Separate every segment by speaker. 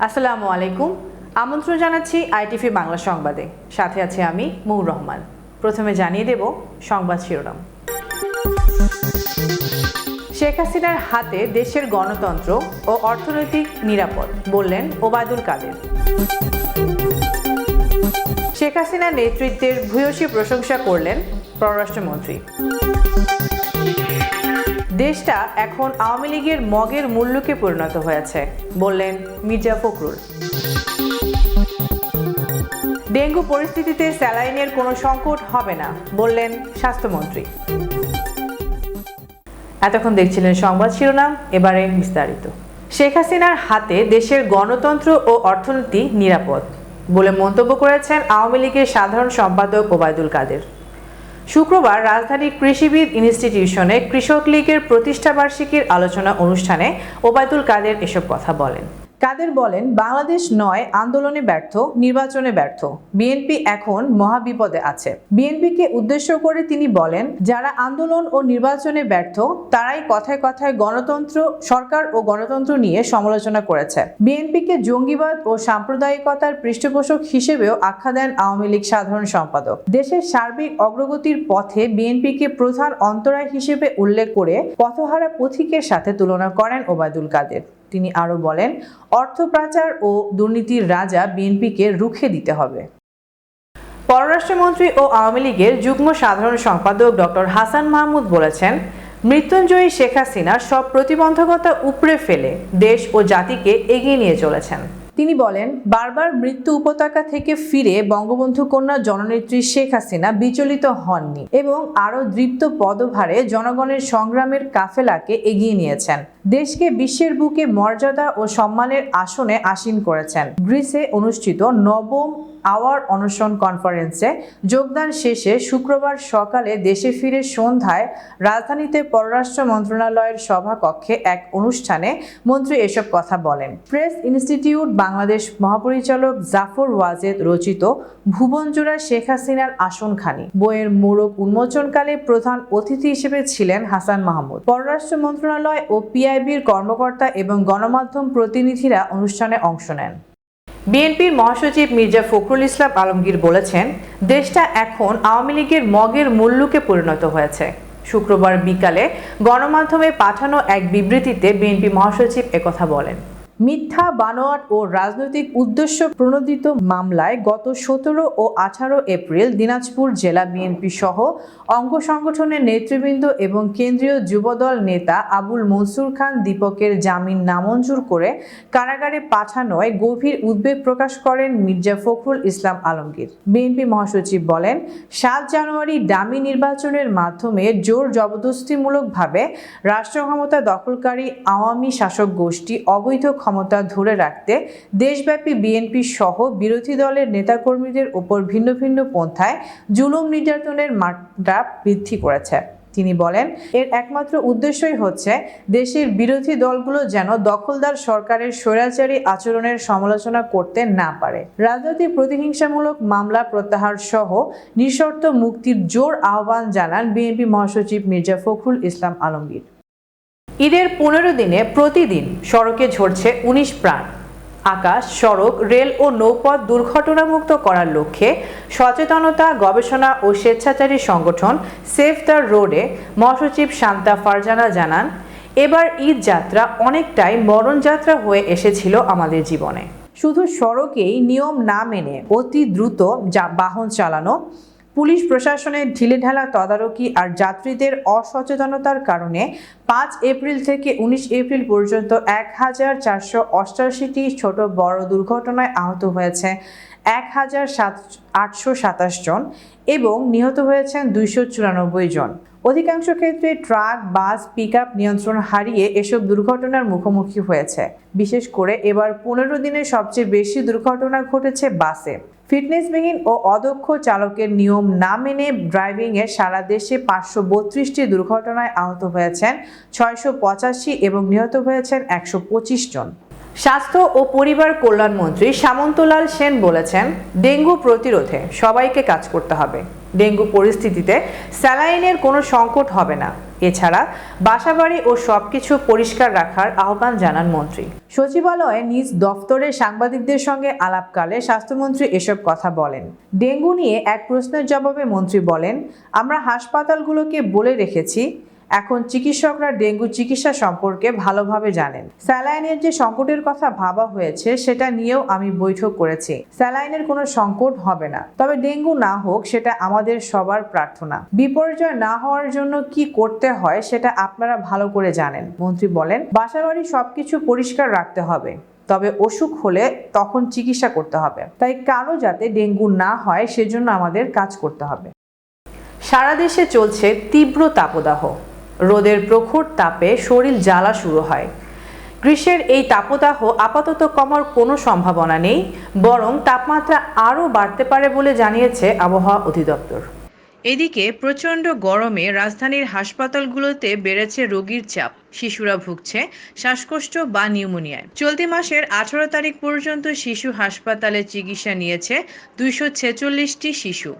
Speaker 1: আসসালামু আলাইকুম। আমন্ত্রণ জানাচ্ছি আইটিভি বাংলা সংবাদে। সাথে আছি আমি মুহুর রহমান। প্রথমে জানিয়ে দেব সংবাদ শিরোনাম। শেখ হাসিনার হাতে দেশের গণতন্ত্র ও অর্থনৈতিক নিরাপদ, বললেন ওবায়দুল কাদের। শেখ হাসিনার নেতৃত্বের ভূয়সী প্রশংসা করলেন পররাষ্ট্রমন্ত্রী। দেশটা এখন আওয়ামী লীগের মগের মূল্যকে পরিণত হয়েছে, বললেন মির্জা ফখরুল। ডেঙ্গু পরিস্থিতিতে স্যালাইনের কোনো সংকট হবে না, বললেন স্বাস্থ্যমন্ত্রী। এতক্ষণ দেখছিলেন সংবাদ শিরোনাম, এবারে বিস্তারিত। শেখ হাসিনার হাতে দেশের গণতন্ত্র ও অর্থনীতি নিরাপদ বলে মন্তব্য করেছেন আওয়ামী লীগের সাধারণ সম্পাদক ওবায়দুল কাদের। শুক্রবার রাজধানীর কৃষিবিদ ইনস্টিটিউশনে কৃষক লীগের প্রতিষ্ঠাবার্ষিকীর আলোচনা অনুষ্ঠানে ওবায়দুল কাদের এসব কথা বলেন। কাদের বলেন, বাংলাদেশ নয় আন্দোলনে ব্যর্থ, নির্বাচনে ব্যর্থ। বিএনপি এখন মহাবিপদে আছে। বিএনপিকে উদ্দেশ্য করে তিনি বলেন, যারা আন্দোলন ও নির্বাচনে ব্যর্থ তারাই কথায় কথায় গণতন্ত্র, সরকার ও গণতন্ত্র নিয়ে সমালোচনা করেছে। বিএনপিকে জঙ্গিবাদ ও সাম্প্রদায়িকতার পৃষ্ঠপোষক হিসেবেও আখ্যা দেন আওয়ামী লীগ সাধারণ সম্পাদক। দেশের সার্বিক অগ্রগতির পথে বিএনপিকে প্রধান অন্তরায় হিসেবে উল্লেখ করে পথহারা পথিকের সাথে তুলনা করেন ওবায়দুল কাদের। তিনি আরো বলেন, অর্থ পাচার ও দুর্নীতির রাজা বিএনপিকে রুখে দিতে হবে। পররাষ্ট্রমন্ত্রী ও আওয়ামী লীগের যুগ্ম সাধারণ সম্পাদক ডক্টর হাসান মাহমুদ বলেছেন, মৃত্যুঞ্জয়ী শেখ হাসিনা সব প্রতিবন্ধকতা উপড়ে ফেলে দেশ ও জাতিকে এগিয়ে নিয়ে চলেছেন। তিনি বলেন, বারবার মৃত্যু উপত্যকা থেকে ফিরে বঙ্গবন্ধু কন্যা জননেত্রী শেখ হাসিনা বিচলিত হননি এবং আরো দৃপ্ত পদভারে জনগণের সংগ্রামের কাফেলাকে এগিয়ে নিয়েছেন। দেশকে বিশ্বের বুকে মর্যাদা ও সম্মানের আসনে আসীন করেছেন। গ্রিসে অনুষ্ঠিত নবম আওয়ার অনশন কনফারেন্সে যোগদান শেষে শুক্রবার সকালে দেশে ফিরে সন্ধ্যায় রাজধানীতে পররাষ্ট্র মন্ত্রণালয়ের সভাকক্ষে এক অনুষ্ঠানে মন্ত্রী এসব কথা বলেন। প্রেস ইনস্টিটিউট বাংলাদেশ মহাপরিচালক জাফর ওয়াজেদ রচিত ভুবনজোড়া শেখ হাসিনার আসনখানি বইয়ের মোড়ক উন্মোচনকালে প্রধান অতিথি হিসেবে ছিলেন হাসান মাহমুদ। পররাষ্ট্র মন্ত্রণালয় ও পিআইবির কর্মকর্তা এবং গণমাধ্যম প্রতিনিধিরা অনুষ্ঠানে অংশ নেন। বিএনপির মহাসচিব মির্জা ফখরুল ইসলাম আলমগীর বলেছেন, দেশটা এখন আওয়ামী লীগের মগের মূল্যকে পরিণত হয়েছে। শুক্রবার বিকালে গণমাধ্যমে পাঠানো এক বিবৃতিতে বিএনপি মহাসচিব একথা বলেন। মিথ্যা, বানোয়াট ও রাজনৈতিক উদ্দেশ্য প্রণোদিত মামলায় গত 17 ও 18 এপ্রিল দিনাজপুর জেলা বিএনপি সহ অঙ্গ সংগঠনের নেতৃবৃন্দ এবং কেন্দ্রীয় যুবদল নেতা আবুল মনসুর খান দীপকের জামিন নামঞ্জুর করে কারাগারে পাঠানোয় গভীর উদ্বেগ প্রকাশ করেন মির্জা ফখরুল ইসলাম আলমগীর। বিএনপি মহাসচিব বলেন, 7 জানুয়ারি ডামি নির্বাচনের মাধ্যমে জোর জবরদস্তিমূলকভাবে রাষ্ট্র ক্ষমতা দখলকারী আওয়ামী শাসক গোষ্ঠী অবৈধ ক্ষমতা ধরে রাখতে দেশব্যাপী বিএনপি সহ বিরোধী দলের নেতাকর্মীদের উপর ভিন্ন ভিন্ন পন্থায় জুলুম নির্যাতনের মাত্রা বৃদ্ধি করেছে। তিনি বলেন, এর একমাত্র উদ্দেশ্যই হচ্ছে দেশের বিরোধী দলগুলো যেন দখলদার সরকারের স্বৈরাচারী আচরণের সমালোচনা করতে না পারে। রাজনৈতিক প্রতিহিংসামূলক মামলা প্রত্যাহার সহ নিঃশর্ত মুক্তির জোর আহ্বান জানান বিএনপি মহাসচিব মির্জা ফখরুল ইসলাম আলমগীর। ঈদের 15 দিনে প্রতিদিন সড়কে ঝরছে 19 প্রাণ। আকাশ, সড়ক, রেল ও নৌপথ দুর্ঘটনামুক্ত করার লক্ষ্যে সচেতনতা, গবেষণা ও স্বেচ্ছাচারী সংগঠন সেভ দ্য রোডে মহাসচিব শান্তা ফারজানা জানান, এবার ঈদ যাত্রা অনেকটাই মরণযাত্রা হয়ে এসেছিল আমাদের জীবনে। শুধু সড়কেই নিয়ম না মেনে অতি দ্রুত বাহন চালানো, পুলিশ প্রশাসনের ঢিলেঢালা তদারকি আর যাত্রীদের অসচেতনতার কারণে 5 এপ্রিল থেকে 19 এপ্রিল পর্যন্ত 1488টি ছোট বড় দুর্ঘটনায় আহত হয়েছে 1827 জন এবং নিহত হয়েছেন 294 জন। অধিকাংশ ক্ষেত্রে ট্রাক, বাস, পিকআপ নিয়ন্ত্রণ হারিয়ে এসব দুর্ঘটনার মুখোমুখি হয়েছে। বিশেষ করে এবার 15 দিনে সবচেয়ে বেশি দুর্ঘটনা ঘটেছে বাসে। ফিটনেসবিহীন ও অদক্ষ চালকের নিয়ম না মেনে ড্রাইভিংয়ে সারা দেশে 532টি দুর্ঘটনায় আহত হয়েছেন 685 এবং নিহত হয়েছেন 125 জন। স্বাস্থ্য ও পরিবার কল্যাণ মন্ত্রী সামন্তলাল সেন বলেছেন, ডেঙ্গু প্রতিরোধে সবাইকে কাজ করতে হবে। ডেঙ্গু পরিস্থিতিতে স্যালাইনের কোনো সংকট হবে না। এছাড়া বাসাবাড়ি ও সবকিছু পরিষ্কার রাখার আহ্বান জানান মন্ত্রী। সচিবালয়ে নিজ দফতরে সাংবাদিকদের সঙ্গে আলাপকালে স্বাস্থ্যমন্ত্রী এসব কথা বলেন। ডেঙ্গু নিয়ে এক প্রশ্নের জবাবে মন্ত্রী বলেন, আমরা হাসপাতালগুলোকে বলে রেখেছি, এখন চিকিৎসকরা ডেঙ্গু চিকিৎসা সম্পর্কে ভালোভাবে জানেন। স্যালাইনের যে সংকটের কথা ভাবা হয়েছে সেটা নিয়েও আমি বৈঠক করেছি। স্যালাইনের কোনো সংকট হবে না, তবে ডেঙ্গু না হোক সেটা আমাদের সবার প্রার্থনা। বিপর্যয় না হওয়ার জন্য কি করতে হয় সেটা আপনারা ভালো করে জানেন। মন্ত্রী বলেন, বাসাবাড়ি সবকিছু পরিষ্কার রাখতে হবে, তবে অসুখ হলে তখন চিকিৎসা করতে হবে। তাই কারো যাতে ডেঙ্গু না হয় সেজন্য আমাদের কাজ করতে হবে। সারা দেশে চলছে তীব্র তাপদাহ। রোদের প্রখর তাপে শরীর জ্বালা শুরু হয়। গ্রীষ্মের এই তাপদাহ আপাতত কমার কোনো সম্ভাবনা নেই, বরং তাপমাত্রা আরও বাড়তে পারে বলে জানিয়েছে আবহাওয়া অধিদপ্তর। এদিকে প্রচণ্ড গরমে রাজধানীর হাসপাতালগুলোতে বেড়েছে রোগীর চাপ। শিশুরা ভুগছে শ্বাসকষ্ট বা নিউমোনিয়ায়। চলতি মাসের 18 তারিখ পর্যন্ত শিশু হাসপাতালে চিকিৎসা নিয়েছে 246টি শিশু।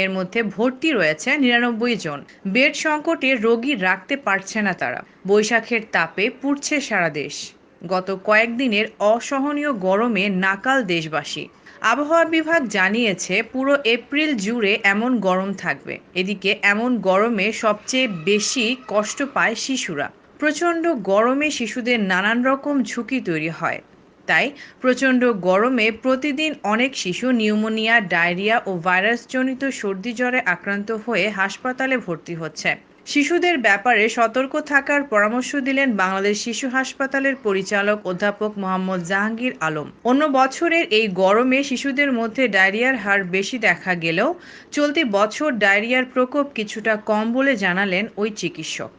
Speaker 1: এর মধ্যে ভর্তি রয়েছে 99 জন। বেড সংকটে রোগী রাখতে পারছে না তারা। বৈশাখের তাপে পুড়ছে সারা দেশ। গত কয়েকদিনের অসহনীয় গরমে নাকাল দেশবাসী। আবহাওয়া বিভাগ জানিয়েছে পুরো এপ্রিল জুড়ে এমন গরম থাকবে। এদিকে এমন গরমে সবচেয়ে বেশি কষ্ট পায় শিশুরা। প্রচণ্ড গরমে শিশুদের নানান রকম ঝুঁকি তৈরি হয়। তাই প্রচণ্ড গরমে প্রতিদিন অনেক শিশু নিউমোনিয়া, ডায়রিয়া ও ভাইরাসজনিত সর্দি জ্বরে আক্রান্ত হয়ে হাসপাতালে ভর্তি হচ্ছে। শিশুদের ব্যাপারে সতর্ক থাকার পরামর্শ দিলেন বাংলাদেশ শিশু হাসপাতালের পরিচালক অধ্যাপক মোহাম্মদ জাহাঙ্গীর আলম। অন্য বছরের এই গরমে শিশুদের মধ্যে ডায়রিয়ার হার বেশি দেখা গেলেও চলতি বছর ডায়রিয়ার প্রকোপ কিছুটা কম বলে জানালেন ওই চিকিৎসক।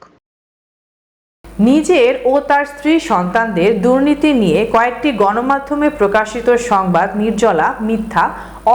Speaker 1: নিজের ও তার স্ত্রী সন্তানদের দুর্নীতি নিয়ে কয়েকটি গণমাধ্যমে প্রকাশিত সংবাদ নির্জলা, মিথ্যা,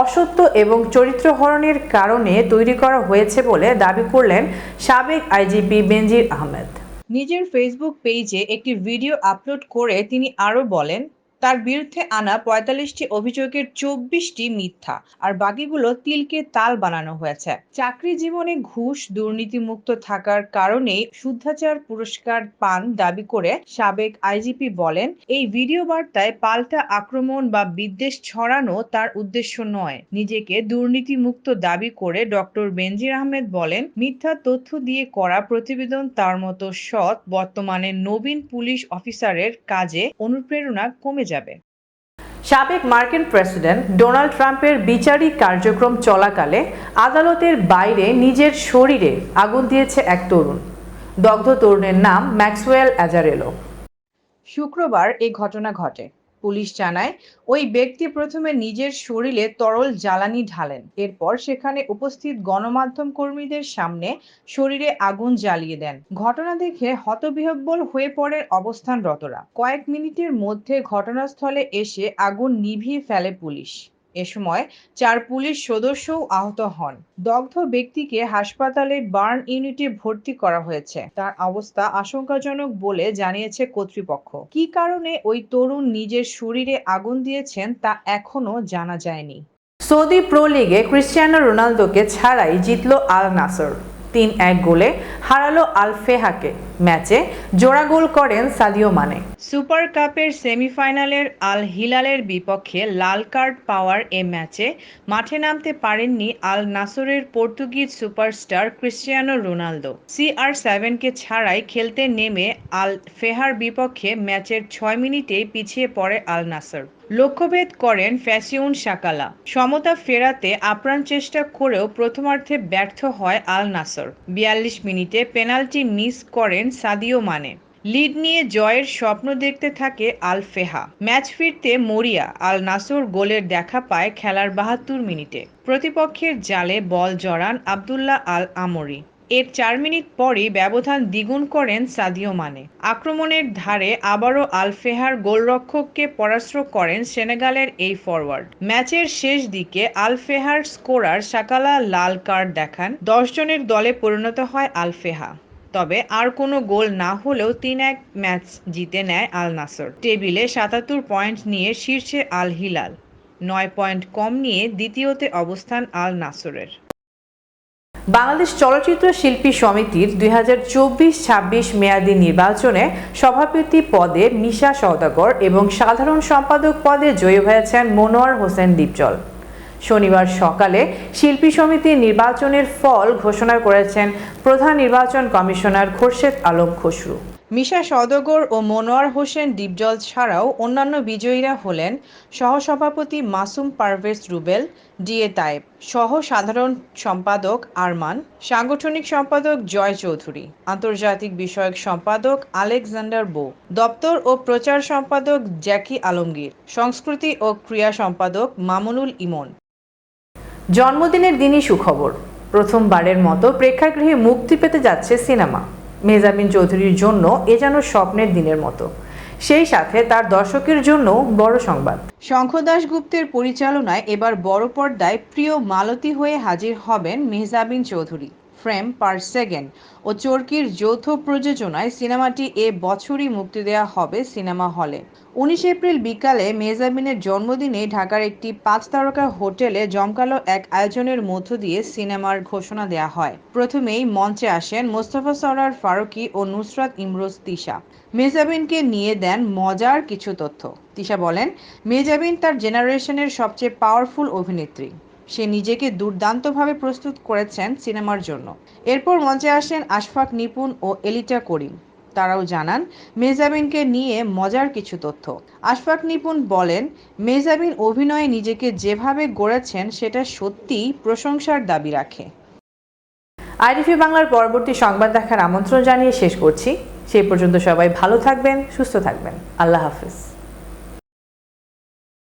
Speaker 1: অসত্য এবং চরিত্রহরণের কারণে তৈরি করা হয়েছে বলে দাবি করলেন সাবেক আইজিপি বেনজির আহমেদ। নিজের ফেসবুক পেজে একটি ভিডিও আপলোড করে তিনি আরও বলেন, তার বিরুদ্ধে আনা 45টি অভিযোগের 24টি মিথ্যা আর বাকিগুলো তিলকে তাল বানানো হয়েছে। চাকরি জীবনে ঘুষ দুর্নীতিমুক্ত থাকার কারণেই শুদ্ধাচার পুরস্কার পান দাবি করে সাবেক আইজিপি বলেন, এই ভিডিও বার্তায় পাল্টা আক্রমণ বা বিদ্বেষ ছড়ানো তার উদ্দেশ্য নয়। নিজেকে দুর্নীতিমুক্ত দাবি করে ডক্টর বেনজির আহমেদ বলেন, মিথ্যা তথ্য দিয়ে করা প্রতিবেদন তার মতো সৎ বর্তমানে নবীন পুলিশ অফিসারের কাজে অনুপ্রেরণা কমে যাবে। সাবেক মার্কিন প্রেসিডেন্ট ডোনাল্ড ট্রাম্পের বিচারিক কার্যক্রম চলাকালে আদালতের বাইরে নিজের শরীরে আগুন দিয়েছে এক তরুণ। দগ্ধ তরুণের নাম ম্যাক্সওয়েল অ্যাজারেলো। শুক্রবার এই ঘটনা ঘটে। পুলিশ জানায়, ওই ব্যক্তি প্রথমে নিজের শরীরে তরল জ্বালানি ঢালেন। এরপর সেখানে উপস্থিত গণমাধ্যম কর্মীদের সামনে শরীরে আগুন জ্বালিয়ে দেন। ঘটনা দেখে হতবিহ্বল হয়ে পড়ে অবস্থানরতরা। কয়েক মিনিটের মধ্যে ঘটনাস্থলে এসে আগুন নিভিয়ে ফেলে পুলিশ। এ সময় 4 পুলিশ সদস্যও আহত হন। দগ্ধ ব্যক্তিকে হাসপাতালে বার্ন ইউনিটে ভর্তি করা হয়েছে। তার অবস্থা আশঙ্কাজনক বলে জানিয়েছে কর্তৃপক্ষ। কী কারণে ওই তরুণ নিজের শরীরে আগুন দিয়েছেন তা এখনো জানা যায়নি। সৌদি প্রো লিগে ক্রিস্টিয়ানো রোনালদোকে ছাড়াই জিতল আল নাসর। 3-1 গোলে হারালো আল ফেহাকে। ম্যাচে জোড়া গোল করেন সাদিও মানে। সুপার কাপের সেমিফাইনালের আল হিলালের বিপক্ষে লাল কার্ড পাওয়ার এ ম্যাচে মাঠে নামতে পারেননি আল নাসরের পর্তুগিজ সুপারস্টার ক্রিস্টিয়ানো রোনালদো। CR7কে ছাড়াই খেলতে নেমে আল ফেহার বিপক্ষে ম্যাচের 6 মিনিটেই পিছিয়ে পড়ে আল নাসর। লক্ষ্যভেদ করেন ফ্যাসিউন সাকালা। সমতা ফেরাতে আপ্রাণ চেষ্টা করেও প্রথমার্ধে ব্যর্থ হয় আল নাসর। 42 মিনিটে পেনাল্টি মিস করেন সাদিও মানে। লিড নিয়ে জয়ের স্বপ্ন দেখতে থাকে আল ফেহা। ম্যাচ ফিরতে মরিয়া আল নাসর গোলের দেখা পায় খেলার 72 মিনিটে। প্রতিপক্ষের জালে বল জড়ান আব্দুল্লাহ আল আমরি। এর 4 মিনিট পরই ব্যবধান দ্বিগুণ করেন সাদিও মানে। আক্রমণের ধারে আবারও আল ফেহার গোলরক্ষককে পরাস্ত করেন সেনেগালের এই ফরওয়ার্ড। ম্যাচের শেষ দিকে আল ফেহার স্কোরার সাকালা লাল কার্ড দেখান। 10 জনের দলে পরিণত হয় আল ফেহা। তবে আর কোনো গোল না হলেও 3-1 ম্যাচ জিতে নেয় আল নাসর। টেবিলে 77 পয়েন্ট নিয়ে শীর্ষে আল হিলাল। 9 পয়েন্ট কম নিয়ে দ্বিতীয়তে অবস্থান আল নাসরের। বাংলাদেশ চলচ্চিত্র শিল্পী সমিতির 2024-26 মেয়াদী নির্বাচনে সভাপতি পদে মিশা সওদাগর এবং সাধারণ সম্পাদক পদে জয়ী হয়েছেন মনোয়ার হোসেন ডিপজল। শনিবার সকালে শিল্পী সমিতির নির্বাচনের ফল ঘোষণা করেছেন প্রধান নির্বাচন কমিশনার খোরশেদ আলম খসরু। মিশা সওদাগর ও মনোয়ার হোসেন ডিপজল ছাড়াও অন্যান্য বিজয়ীরা হলেন সহসভাপতি মাসুম পারভেজ রুবেল, ডিএ তায়েব, সহ সাধারণ সম্পাদক আরমান, সাংগঠনিক সম্পাদক জয় চৌধুরী, আন্তর্জাতিক বিষয়ক সম্পাদক আলেকজান্ডার বো, দপ্তর ও প্রচার সম্পাদক জ্যাকি আলমগীর, সংস্কৃতি ও ক্রীড়া সম্পাদক মামুনুল ইমন। জন্মদিনের দিনই সুখবর, প্রথমবারের মতো প্রেক্ষাগৃহে মুক্তি পেতে যাচ্ছে সিনেমা। মেহজাবিন চৌধুরীর জন্য এ যেন স্বপ্নের দিনের মতো, সেই সাথে তার দর্শকের জন্য বড় সংবাদ। শঙ্খ দাশগুপ্তের পরিচালনায় এবার বড় পর্দায় প্রিয় মালতী হয়ে হাজির হবেন Mehjabin Chowdhury. Frame per second ও চরকির যৌথ প্রযোজনায় সিনেমাটি এ বছরই মুক্তি দেওয়া হবে সিনেমা হলে। 19 এপ্রিল বিকালে মেহজাবিনের জন্মদিনে ঢাকার একটি 5 তারকা হোটেলে জমকালো এক আয়োজনের মধ্য দিয়ে সিনেমার ঘোষণা দেওয়া হয়। প্রথমেই মঞ্চে আসেন মোস্তফা সরয়ার ফারুকী ও নুসরাত ইমরোজ তিশা। মেহজাবিনকে নিয়ে দেন মজার কিছু তথ্য। তিশা বলেন, মেহজাবিন তার জেনারেশনের সবচেয়ে পাওয়ারফুল অভিনেত্রী। সে নিজেকে দুর্দান্তভাবে প্রস্তুত করেছেন সিনেমার জন্য। এরপর মঞ্চে আসেন আশফাক নিপুণ ও এলিটা করিম। তারাও জানান মেহজাবিনকে নিয়ে মজার কিছু তথ্য। আশফাক নিপুণ বলেন, মেহজাবিন অভিনয়ে নিজেকে যেভাবে গড়েছেন সেটা সত্যিই প্রশংসার দাবি রাখে। আইডিফি বাংলার পরবর্তী সংবাদ দেখার আমন্ত্রণ জানিয়ে শেষ করছি। সেই পর্যন্ত সবাই ভালো থাকবেন, সুস্থ থাকবেন। আল্লাহ হাফেজ।